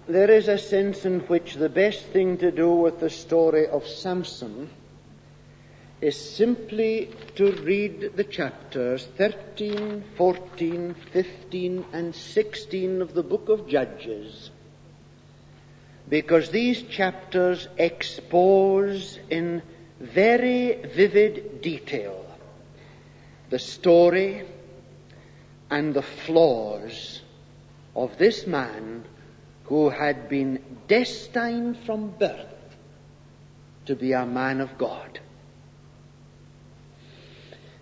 there is a sense in which the best thing to do with the story of Samson is simply to read the chapters 13, 14, 15, and 16 of the book of Judges, because these chapters expose in very vivid detail the story and the flaws of this man who had been destined from birth to be a man of God.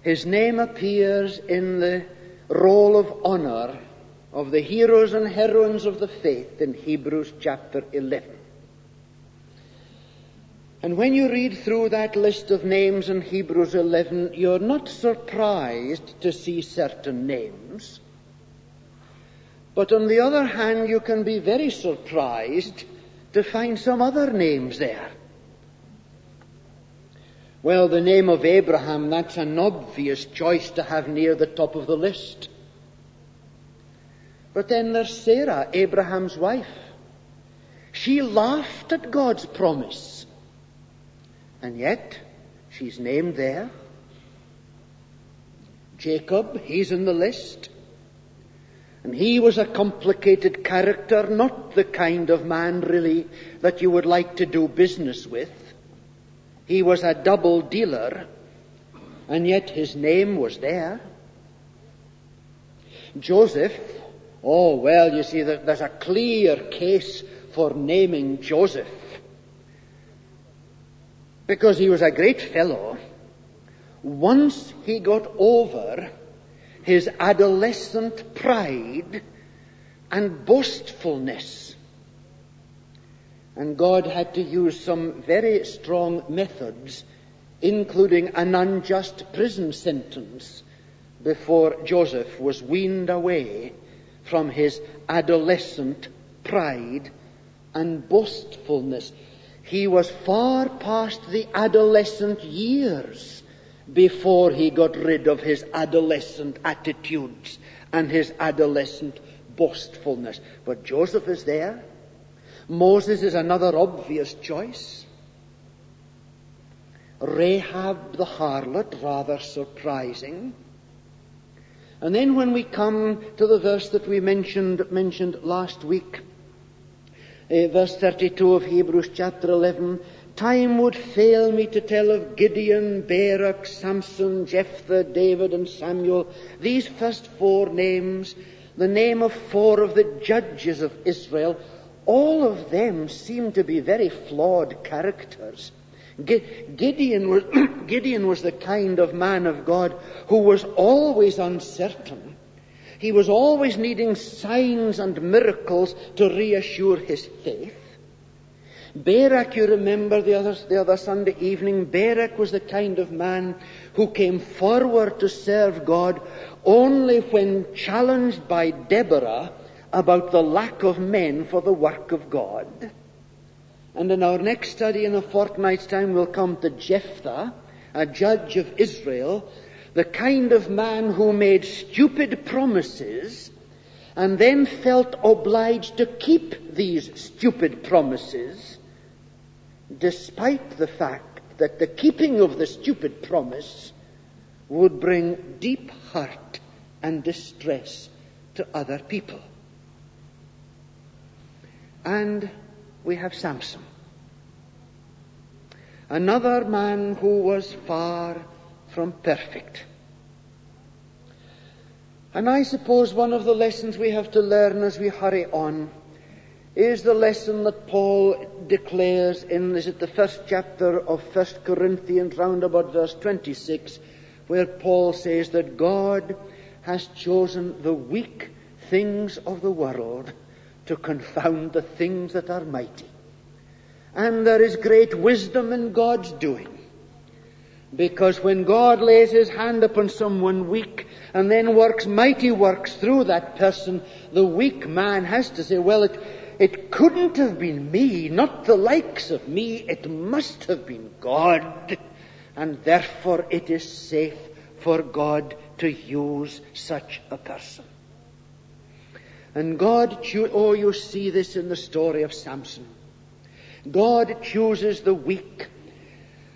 His name appears in the roll of honor of the heroes and heroines of the faith in Hebrews chapter 11. And when you read through that list of names in Hebrews 11, you're not surprised to see certain names. But on the other hand, you can be very surprised to find some other names there. Well, the name of Abraham, that's an obvious choice to have near the top of the list. But then there's Sarah, Abraham's wife. She laughed at God's promise. And yet, she's named there. Jacob, he's in the list. And he was a complicated character, not the kind of man, really, that you would like to do business with. He was a double dealer, and yet his name was there. Joseph, oh, well, you see, there's a clear case for naming Joseph, because he was a great fellow. Once he got over his adolescent pride and boastfulness, and God had to use some very strong methods, including an unjust prison sentence, before Joseph was weaned away from his adolescent pride and boastfulness. He was far past the adolescent years before he got rid of his adolescent attitudes and his adolescent boastfulness. But Joseph is there. Moses is another obvious choice. Rahab the harlot, rather surprising. And then when we come to the verse that we mentioned last week, verse 32 of Hebrews chapter 11, time would fail me to tell of Gideon, Barak, Samson, Jephthah, David, and Samuel. These first four names, the name of four of the judges of Israel, all of them seem to be very flawed characters. Gideon was the kind of man of God who was always uncertain. He was always needing signs and miracles to reassure his faith. Barak, you remember the other Sunday evening, Barak was the kind of man who came forward to serve God only when challenged by Deborah about the lack of men for the work of God. And in our next study in a fortnight's time, we'll come to Jephthah, a judge of Israel, the kind of man who made stupid promises and then felt obliged to keep these stupid promises, despite the fact that the keeping of the stupid promise would bring deep hurt and distress to other people. And we have Samson, another man who was far from perfect. And I suppose one of the lessons we have to learn as we hurry on is the lesson that Paul declares in, is it the first chapter of 1 Corinthians, round about verse 26, where Paul says that God has chosen the weak things of the world to confound the things that are mighty. And there is great wisdom in God's doing. Because when God lays his hand upon someone weak and then works mighty works through that person, the weak man has to say, well, it couldn't have been me, not the likes of me, it must have been God. And therefore it is safe for God to use such a person. And you see this in the story of Samson. God chooses the weak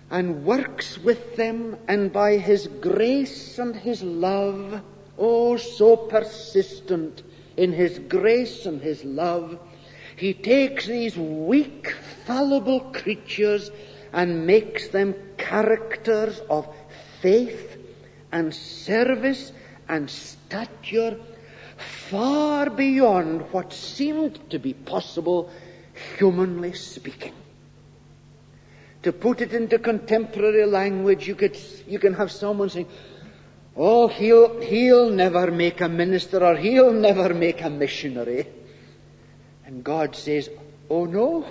and works with them, and by his grace and his love, so persistent in his grace and his love, he takes these weak, fallible creatures and makes them characters of faith and service and stature far beyond what seemed to be possible, humanly speaking. To put it into contemporary language, you can have someone saying, "Oh, he'll never make a minister, or he'll never make a missionary." And God says, "Oh no."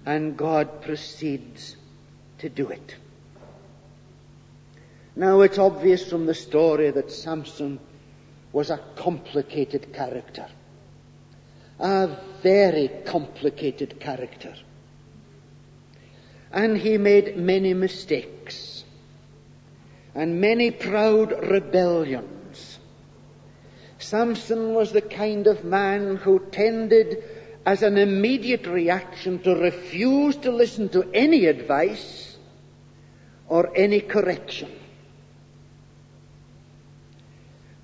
And God proceeds to do it. Now, it's obvious from the story that Samson was a complicated character. A very complicated character. And he made many mistakes and many proud rebellions. Samson was the kind of man who tended, as an immediate reaction, to refuse to listen to any advice or any correction.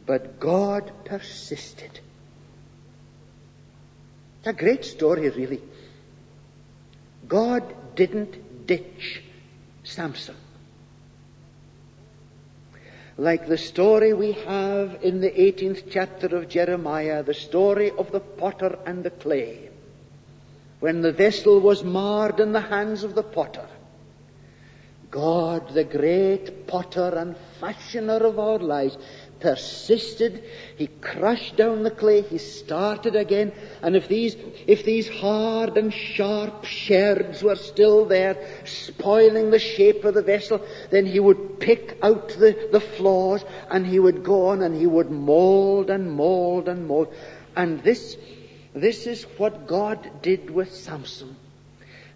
But God persisted. It's a great story, really. God didn't ditch Samson. Like the story we have in the 18th chapter of Jeremiah, the story of the potter and the clay. When the vessel was marred in the hands of the potter, God, the great potter and fashioner of our lives, persisted. He crushed down the clay. He started again. And if these hard and sharp sherds were still there, spoiling the shape of the vessel, then he would pick out the flaws, and he would go on and he would mold and mold and mold. And this is what God did with Samson.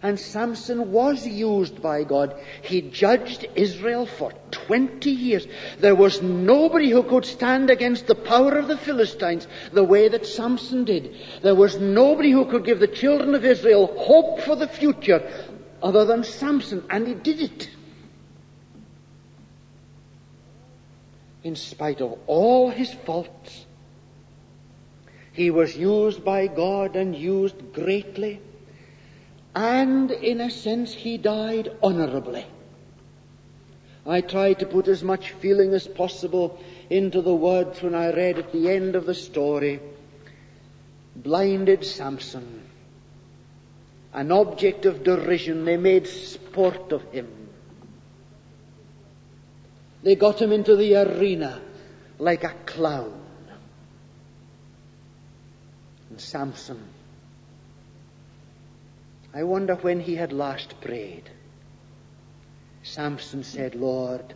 And Samson was used by God. He judged Israel for 20 years. There was nobody who could stand against the power of the Philistines the way that Samson did. There was nobody who could give the children of Israel hope for the future other than Samson. And he did it. In spite of all his faults, he was used by God and used greatly. And in a sense, he died honorably. I tried to put as much feeling as possible into the words when I read at the end of the story, blinded Samson, an object of derision. They made sport of him. They got him into the arena like a clown. And Samson, I wonder when he had last prayed. Samson said, "Lord,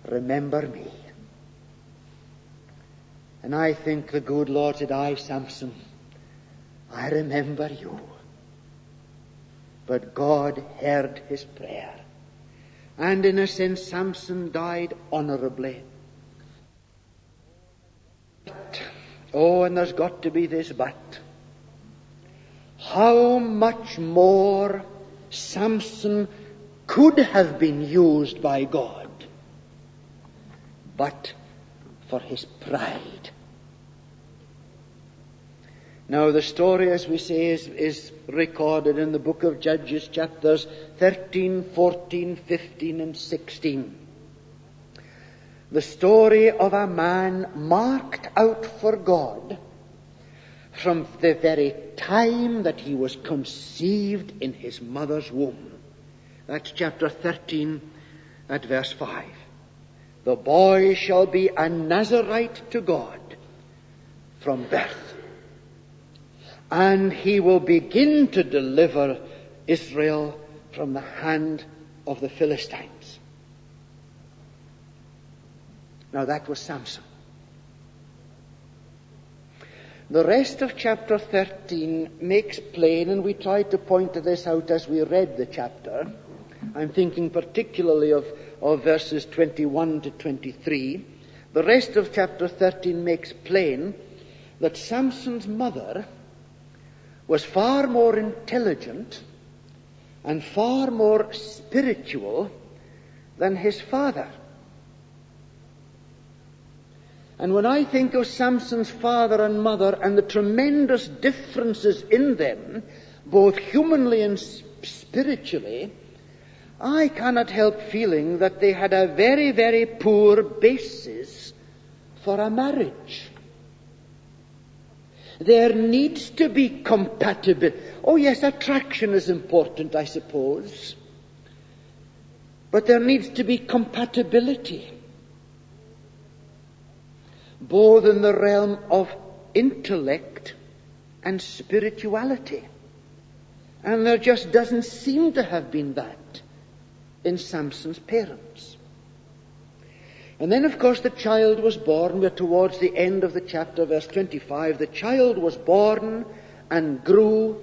remember me." And I think the good Lord said, "Aye, Samson, I remember you." But God heard his prayer. And in a sense, Samson died honorably. And there's got to be this but. How much more Samson could have been used by God, but for his pride. Now the story, as we say, is recorded in the book of Judges, chapters 13, 14, 15, and 16. The story of a man marked out for God from the very time that he was conceived in his mother's womb. That's chapter 13 at verse 5. The boy shall be a Nazarite to God from birth, and he will begin to deliver Israel from the hand of the Philistines. Now that was Samson. The rest of chapter 13 makes plain, and we tried to point this out as we read the chapter. I'm thinking particularly of verses 21 to 23. The rest of chapter 13 makes plain that Samson's mother was far more intelligent and far more spiritual than his father. And when I think of Samson's father and mother and the tremendous differences in them, both humanly and spiritually, I cannot help feeling that they had a very, very poor basis for a marriage. There needs to be compatibility. Oh yes, attraction is important, I suppose. But there needs to be compatibility, both in the realm of intellect and spirituality. And there just doesn't seem to have been that in Samson's parents. And then, of course, the child was born. We're towards the end of the chapter, verse 25. The child was born and grew,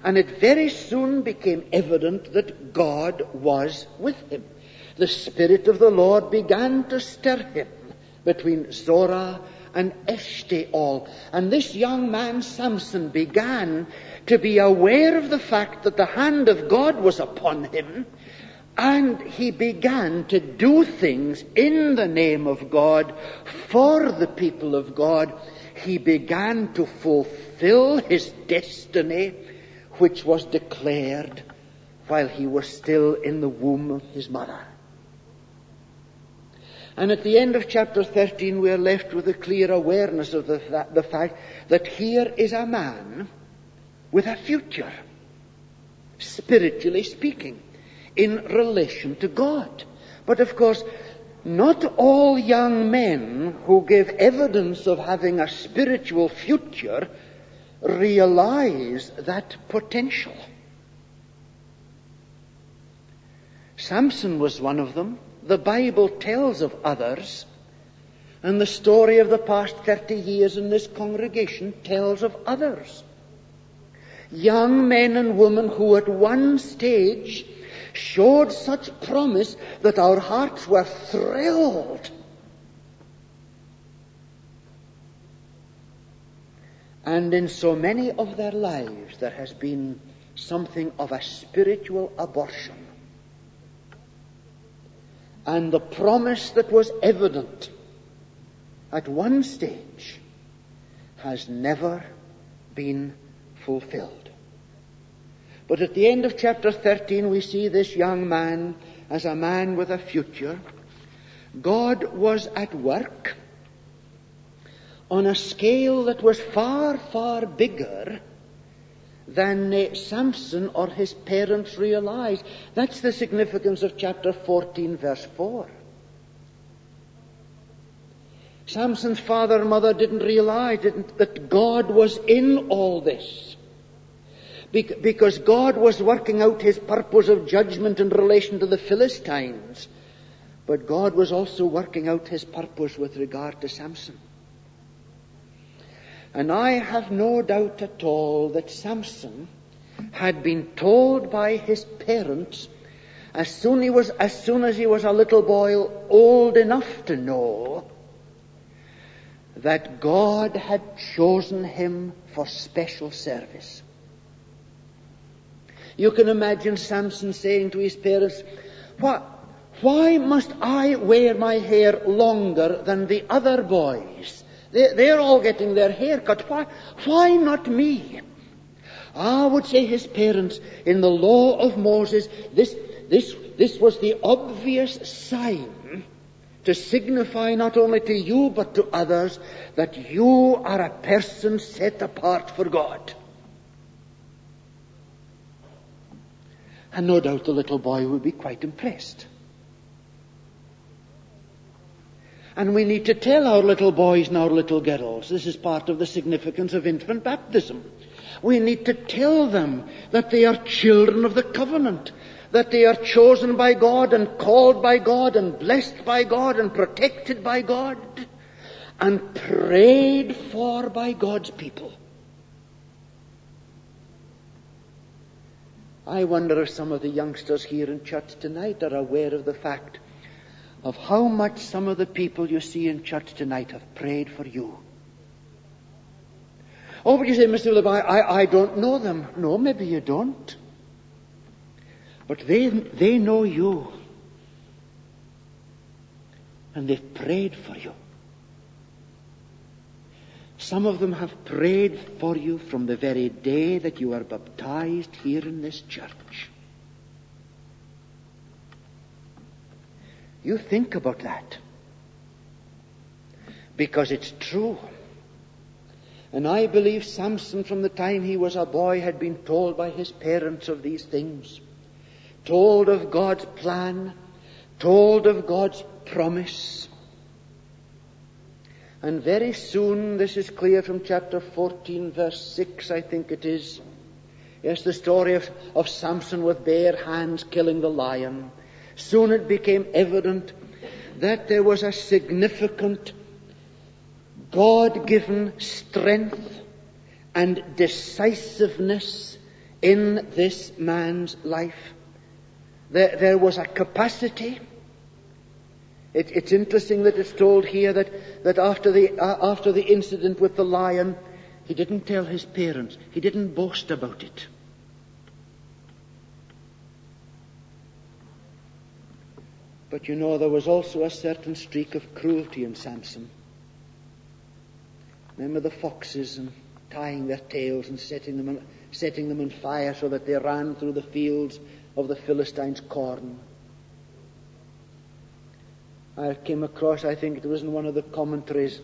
and it very soon became evident that God was with him. The Spirit of the Lord began to stir him between Zorah and Eshtaol. And this young man, Samson, began to be aware of the fact that the hand of God was upon him, and he began to do things in the name of God for the people of God. He began to fulfill his destiny, which was declared while he was still in the womb of his mother. And at the end of chapter 13, we are left with a clear awareness of the fact that here is a man with a future, spiritually speaking, in relation to God. But of course, not all young men who give evidence of having a spiritual future realize that potential. Samson was one of them. The Bible tells of others, and the story of the past 30 years in this congregation tells of others. Young men and women who at one stage showed such promise that our hearts were thrilled. And in so many of their lives there has been something of a spiritual abortion. And the promise that was evident at one stage has never been fulfilled. But at the end of chapter 13, we see this young man as a man with a future. God was at work on a scale that was far, far bigger than Samson or his parents realized. That's the significance of chapter 14, verse 4. Samson's father and mother didn't realize that God was in all this. Because God was working out his purpose of judgment in relation to the Philistines. But God was also working out his purpose with regard to Samson. And I have no doubt at all that Samson had been told by his parents as soon as he was a little boy old enough to know that God had chosen him for special service. You can imagine Samson saying to his parents, why must I wear my hair longer than the other boys? They're all getting their hair cut. Why not me? I would say his parents, in the law of Moses, this was the obvious sign to signify not only to you but to others that you are a person set apart for God. And no doubt the little boy would be quite impressed. And we need to tell our little boys and our little girls, this is part of the significance of infant baptism. We need to tell them that they are children of the covenant, that they are chosen by God and called by God and blessed by God and protected by God and prayed for by God's people. I wonder if some of the youngsters here in church tonight are aware of the fact of how much some of the people you see in church tonight have prayed for you. Oh, but you say, Mr. Philip, I don't know them. No, maybe you don't. But they know you. And they've prayed for you. Some of them have prayed for you from the very day that you are baptized here in this church. You think about that. Because it's true. And I believe Samson, from the time he was a boy, had been told by his parents of these things. Told of God's plan. Told of God's promise. And very soon, this is clear from chapter 14, verse 6, I think it is. Yes, the story of Samson with bare hands killing the lion. Soon it became evident that there was a significant God-given strength and decisiveness in this man's life. There was a capacity. It's interesting that it's told here that after the incident with the lion, he didn't tell his parents. He didn't boast about it. But you know, there was also a certain streak of cruelty in Samson. Remember the foxes and tying their tails and setting them on fire so that they ran through the fields of the Philistines' corn. I came across, I think it was in one of the commentaries,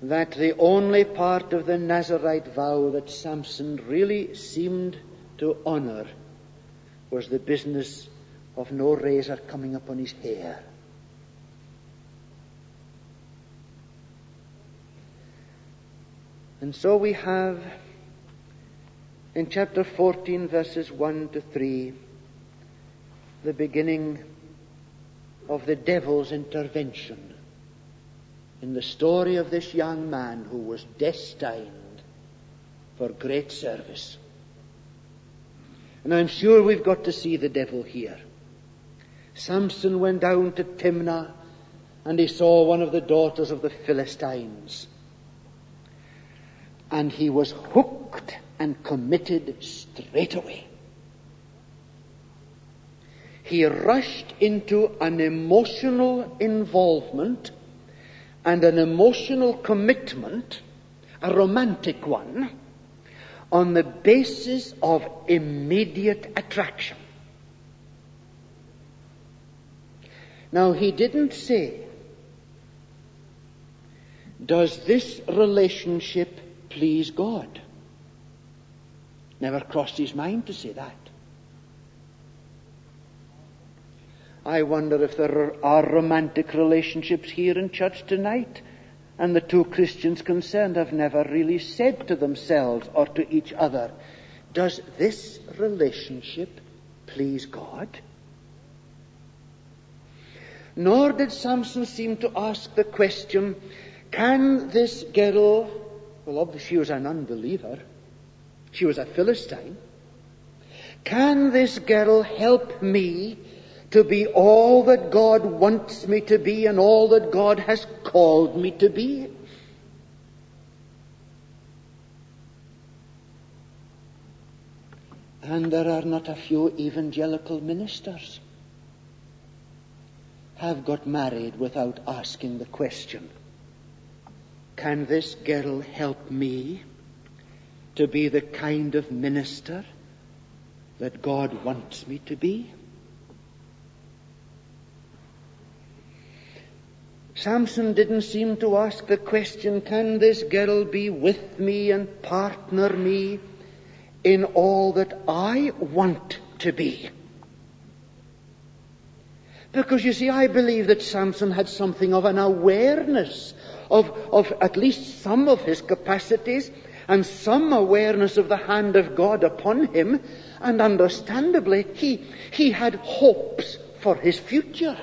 that the only part of the Nazarite vow that Samson really seemed to honor was the business of no razor coming upon his hair. And so we have in chapter 14, verses 1 to 3, the beginning of the devil's intervention in the story of this young man who was destined for great service. And I'm sure we've got to see the devil here. Samson went down to Timnah and he saw one of the daughters of the Philistines. And he was hooked and committed straight away. He rushed into an emotional involvement and an emotional commitment, a romantic one, on the basis of immediate attraction. Now, he didn't say, does this relationship please God? Never crossed his mind to say that. I wonder if there are romantic relationships here in church tonight, and the two Christians concerned have never really said to themselves or to each other, does this relationship please God? Nor did Samson seem to ask the question, can this girl, well, obviously she was an unbeliever, she was a Philistine, can this girl help me to be all that God wants me to be and all that God has called me to be? And there are not a few evangelical ministers have got married without asking the question, can this girl help me to be the kind of minister that God wants me to be? Samson didn't seem to ask the question, can this girl be with me and partner me in all that I want to be? Because you see, I believe that Samson had something of an awareness of at least some of his capacities and some awareness of the hand of God upon him, and understandably he had hopes for his future.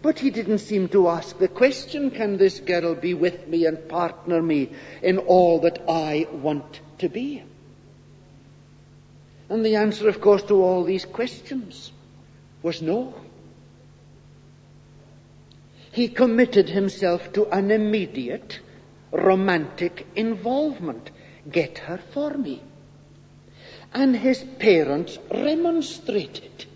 But he didn't seem to ask the question, can this girl be with me and partner me in all that I want to be? And the answer, of course, to all these questions was no. he committed himself to an immediate romantic involvement. Get her for me. And his parents remonstrated.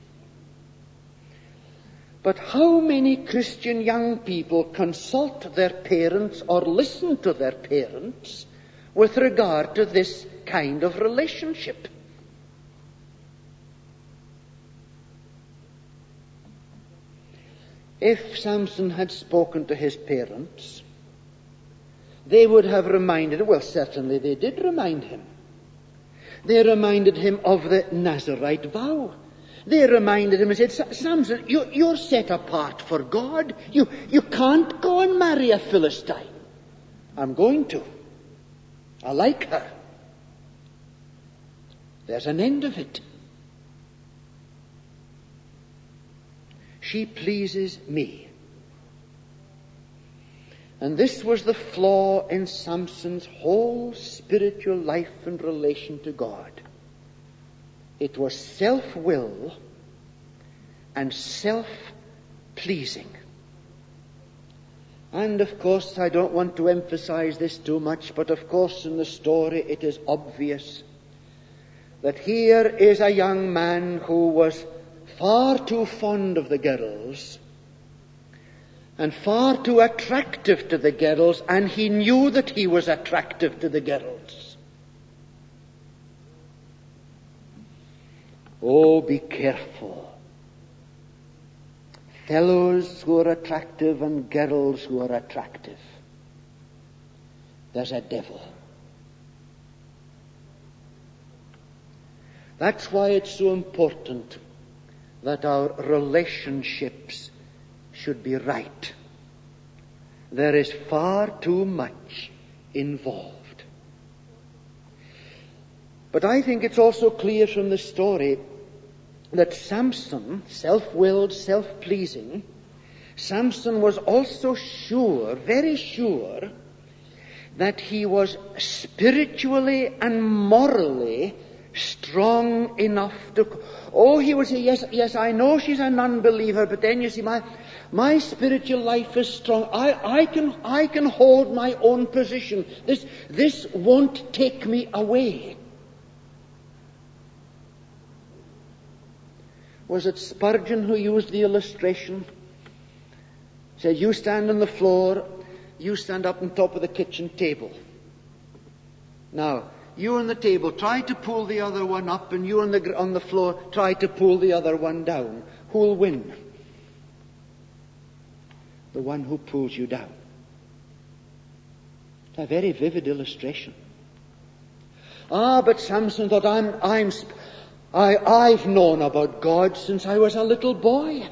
But how many Christian young people consult their parents or listen to their parents with regard to this kind of relationship? If Samson had spoken to his parents, they would have reminded him, well, certainly they did remind him. They reminded him of the Nazirite vow. They reminded him and said, Samson, you're set apart for God. You can't go and marry a Philistine. I'm going to. I like her. There's an end of it. She pleases me. And this was the flaw in Samson's whole spiritual life and relation to God. It was self-will and self-pleasing. And of course, I don't want to emphasize this too much, but of course in the story it is obvious that here is a young man who was far too fond of the girls and far too attractive to the girls, and he knew that he was attractive to the girls. Oh, be careful. Fellows who are attractive and girls who are attractive. There's a devil. That's why it's so important that our relationships should be right. There is far too much involved. But I think it's also clear from the story that Samson, self-willed, self-pleasing, Samson was also sure, very sure, that he was spiritually and morally strong enough to... Oh, he would say, yes, I know she's an unbeliever, but then you see, my spiritual life is strong. I can hold my own position. This won't take me away. Was it Spurgeon who used the illustration? He said, you stand on the floor, you stand up on top of the kitchen table. Now, you on the table try to pull the other one up, and you on the floor try to pull the other one down. Who'll win? The one who pulls you down. It's a very vivid illustration. But Samson thought, I've known about God since I was a little boy.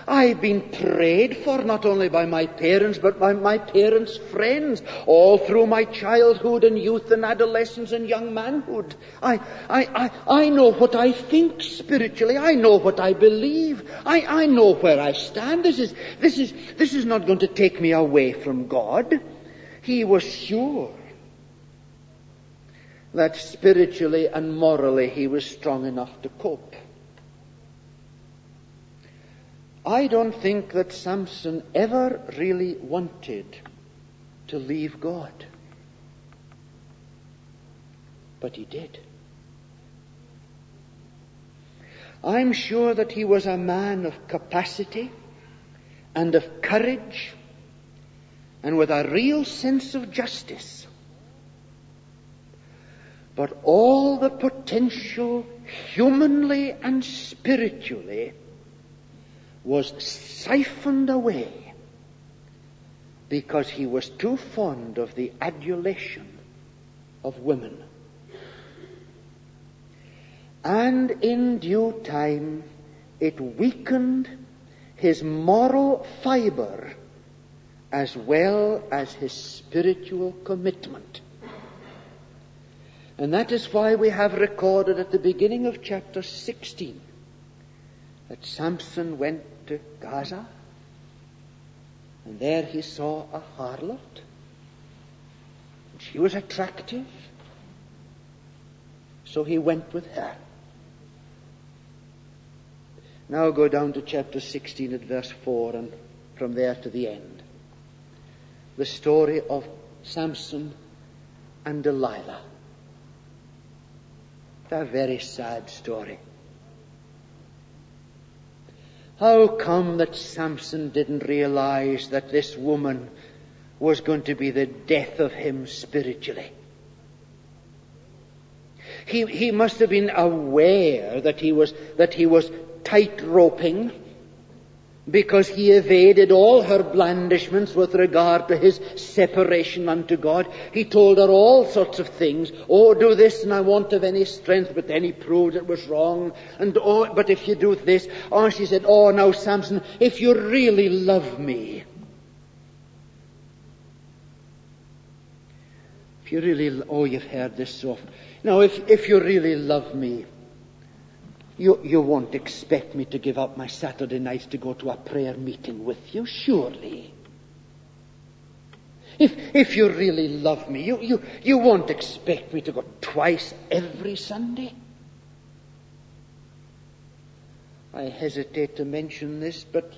I've been prayed for not only by my parents, but by my parents' friends, all through my childhood and youth and adolescence and young manhood. I know what I think spiritually. I know what I believe. I know where I stand. This is not going to take me away from God. He was sure that spiritually and morally he was strong enough to cope. I don't think that Samson ever really wanted to leave God. But he did. I'm sure that he was a man of capacity and of courage and with a real sense of justice. But all the potential, humanly and spiritually, was siphoned away because he was too fond of the adulation of women. And in due time, it weakened his moral fiber as well as his spiritual commitment. And that is why we have recorded at the beginning of chapter 16 that Samson went to Gaza, and there he saw a harlot. She was attractive, so he went with her. Now go down to chapter 16 at verse 4 and from there to the end. The story of Samson and Delilah. It's a very sad story. How come that Samson didn't realize that this woman was going to be the death of him spiritually? He must have been aware that he was tight-roping, because he evaded all her blandishments with regard to his separation unto God. He told her all sorts of things. Oh, do this and I won't have any strength. But then he proved it was wrong. And oh, but if you do this. Oh, she said, oh, now Samson, if you really love me. If you really, oh, you've heard this so often. Now, if you really love me, you won't expect me to give up my Saturday nights to go to a prayer meeting with you, surely. If you really love me, you won't expect me to go twice every Sunday. I hesitate to mention this, but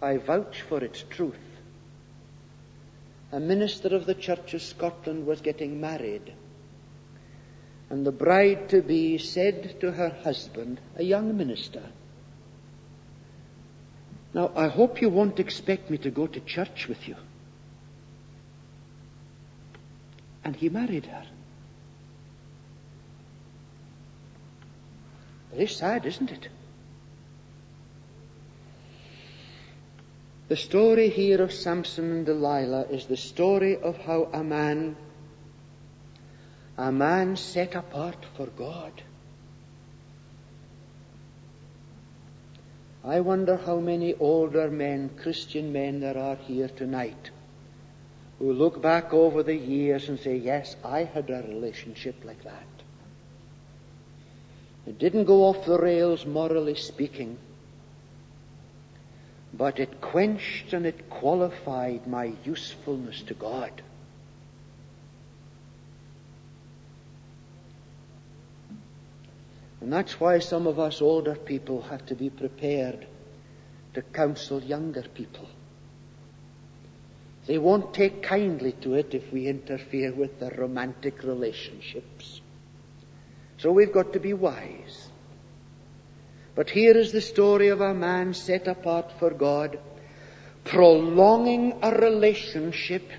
I vouch for its truth. A minister of the Church of Scotland was getting married, and the bride-to-be said to her husband, a young minister, now, I hope you won't expect me to go to church with you. And he married her. Very sad, isn't it? The story here of Samson and Delilah is the story of how a man set apart for God. I wonder how many older men, Christian men, there are here tonight who look back over the years and say, yes, I had a relationship like that. It didn't go off the rails, morally speaking, but it quenched and it qualified my usefulness to God. And that's why some of us older people have to be prepared to counsel younger people. They won't take kindly to it if we interfere with their romantic relationships. So we've got to be wise. But here is the story of a man set apart for God, prolonging a relationship,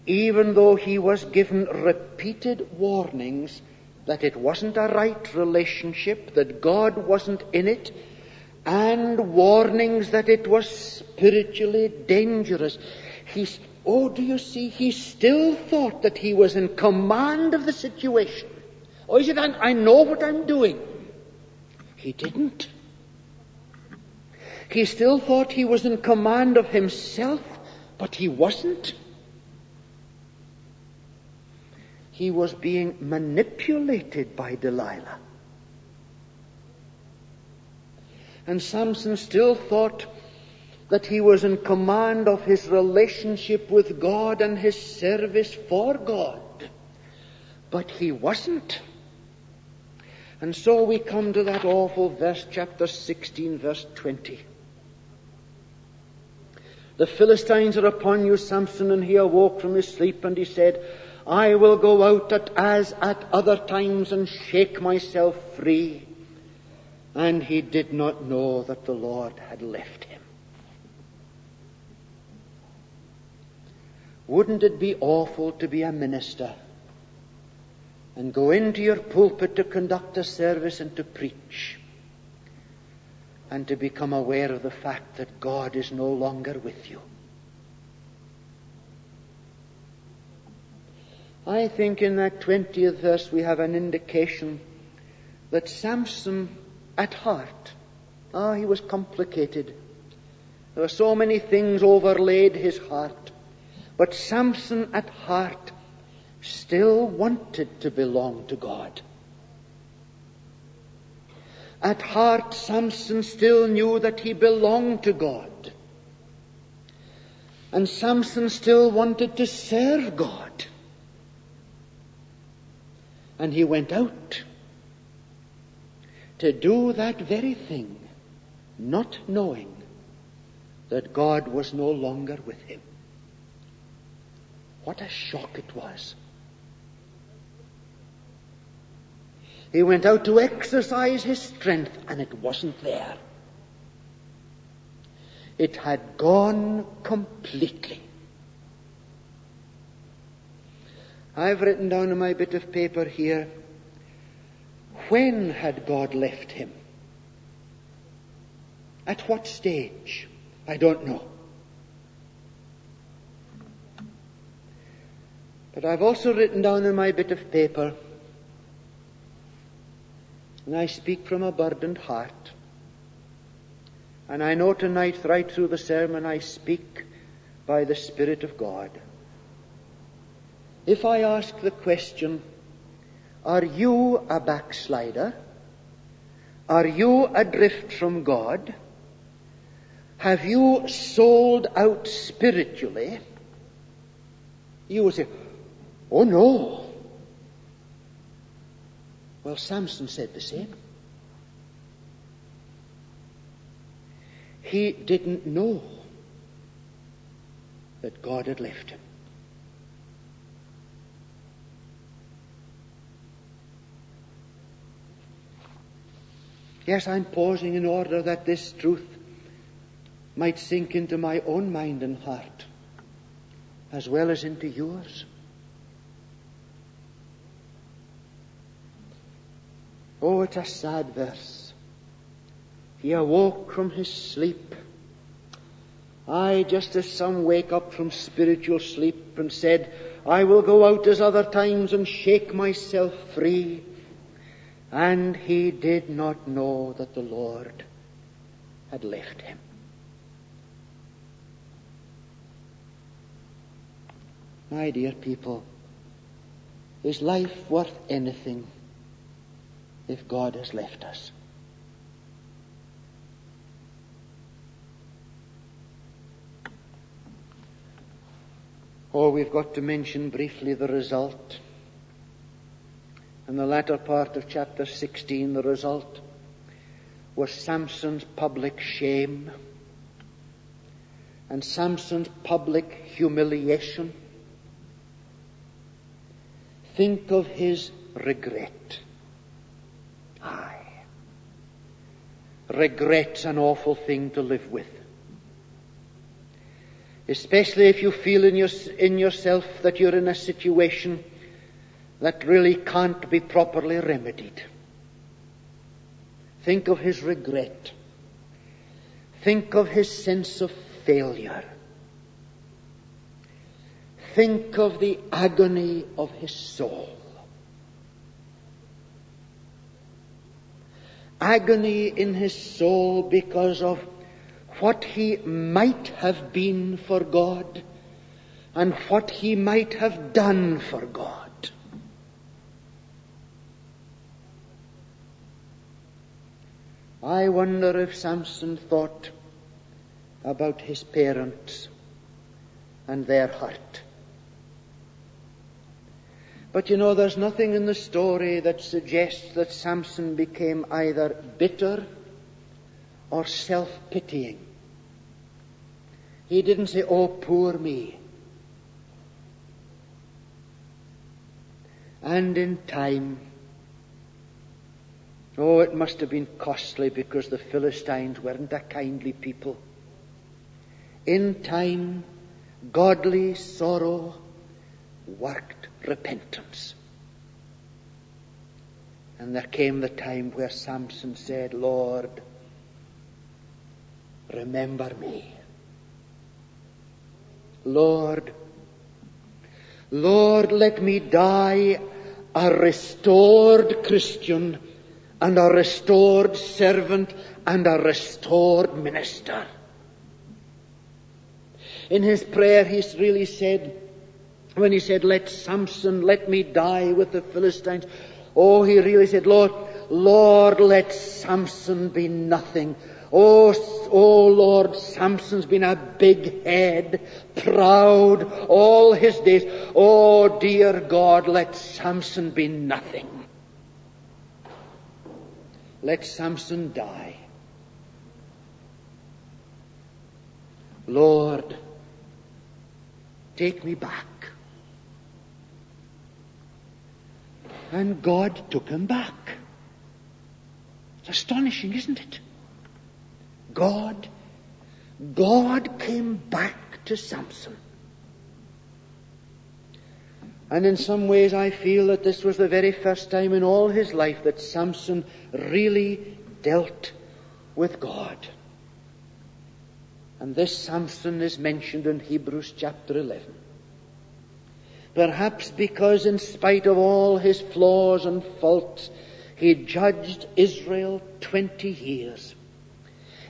even though he was given repeated warnings that it wasn't a right relationship, that God wasn't in it, and warnings that it was spiritually dangerous. Do you see? He still thought that he was in command of the situation. Oh, he said, I know what I'm doing. He didn't. He still thought he was in command of himself, but he wasn't. He was being manipulated by Delilah. And Samson still thought that he was in command of his relationship with God and his service for God. But he wasn't. And so we come to that awful verse, chapter 16, verse 20. The Philistines are upon you, Samson, and he awoke from his sleep, and he said, I will go out as at other times and shake myself free. And he did not know that the Lord had left him. Wouldn't it be awful to be a minister and go into your pulpit to conduct a service and to preach, and to become aware of the fact that God is no longer with you? I think in that 20th verse we have an indication that Samson at heart, he was complicated. There were so many things overlaid his heart. But Samson at heart still wanted to belong to God. At heart, Samson still knew that he belonged to God. And Samson still wanted to serve God. And he went out to do that very thing, not knowing that God was no longer with him. What a shock it was. He went out to exercise his strength, and it wasn't there. It had gone completely. I've written down on my bit of paper here, when had God left him? At what stage? I don't know. But I've also written down on my bit of paper, and I speak from a burdened heart, and I know tonight right through the sermon I speak by the Spirit of God. If I ask the question, are you a backslider? Are you adrift from God? Have you sold out spiritually? You will say, oh no. Well, Samson said the same. He didn't know that God had left him. Yes, I'm pausing in order that this truth might sink into my own mind and heart, as well as into yours. Oh, it's a sad verse. He awoke from his sleep. Aye, just as some wake up from spiritual sleep and said, I will go out as other times and shake myself free. And he did not know that the Lord had left him. My dear people, is life worth anything if God has left us? Oh, we've got to mention briefly the result. In the latter part of chapter 16, the result was Samson's public shame and Samson's public humiliation. Think of his regret. Aye. Regret's an awful thing to live with. Especially if you feel in yourself that you're in a situation that really can't be properly remedied. Think of his regret. Think of his sense of failure. Think of the agony of his soul. Agony in his soul because of what he might have been for God and what he might have done for God. I wonder if Samson thought about his parents and their heart. But you know, there's nothing in the story that suggests that Samson became either bitter or self-pitying. He didn't say, oh, poor me. And in time, oh, it must have been costly because the Philistines weren't a kindly people. In time, godly sorrow worked repentance. And there came the time where Samson said, Lord, remember me. Lord, let me die a restored Christian and a restored servant and a restored minister. In his prayer, he really said, when he said, let me die with the Philistines, oh, he really said, Lord, let Samson be nothing. Oh, Lord, Samson's been a big head, proud all his days. Oh, dear God, let Samson be nothing. Let Samson die. Lord, take me back. And God took him back. It's astonishing, isn't it? God came back to Samson. And in some ways I feel that this was the very first time in all his life that Samson really dealt with God. And this Samson is mentioned in Hebrews chapter 11. Perhaps because in spite of all his flaws and faults, he judged Israel 20 years.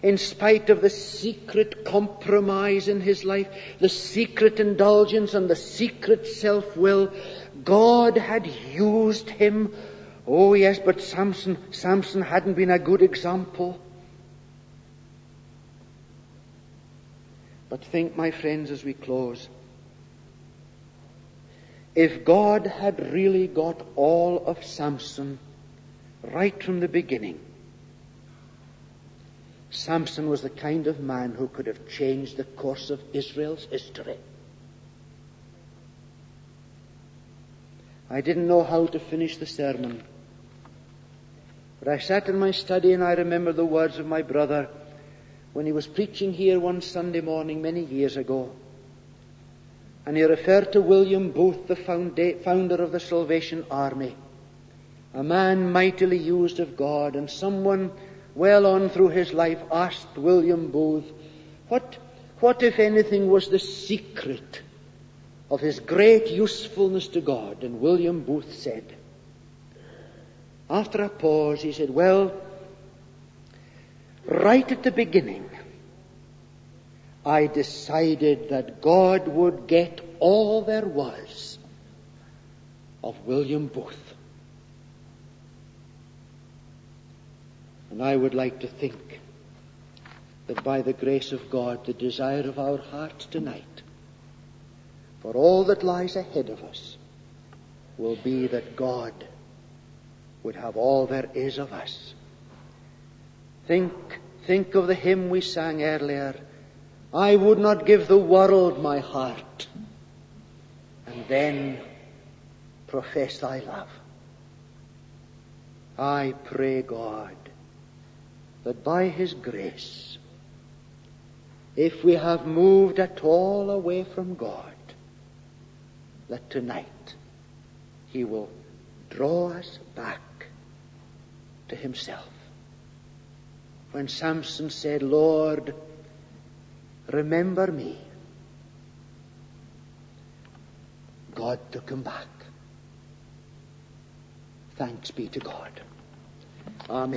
In spite of the secret compromise in his life, the secret indulgence and the secret self-will, God had used him. Oh yes, but Samson hadn't been a good example. But think, my friends, as we close, if God had really got all of Samson right from the beginning, Samson was the kind of man who could have changed the course of Israel's history. I didn't know how to finish the sermon, but I sat in my study and I remember the words of my brother when he was preaching here one Sunday morning many years ago. And he referred to William Booth, the founder of the Salvation Army, a man mightily used of God. And someone well on through his life asked William Booth, what if anything was the secret of his great usefulness to God? And William Booth said, after a pause, he said, well, right at the beginning, I decided that God would get all there was of William Booth. And I would like to think that by the grace of God, the desire of our hearts tonight, for all that lies ahead of us, will be that God would have all there is of us. Think of the hymn we sang earlier, I would not give the world my heart, and then profess thy love. I pray God that by his grace, if we have moved at all away from God, that tonight he will draw us back to himself. When Samson said, Lord, remember me, God took him back. Thanks be to God. Amen.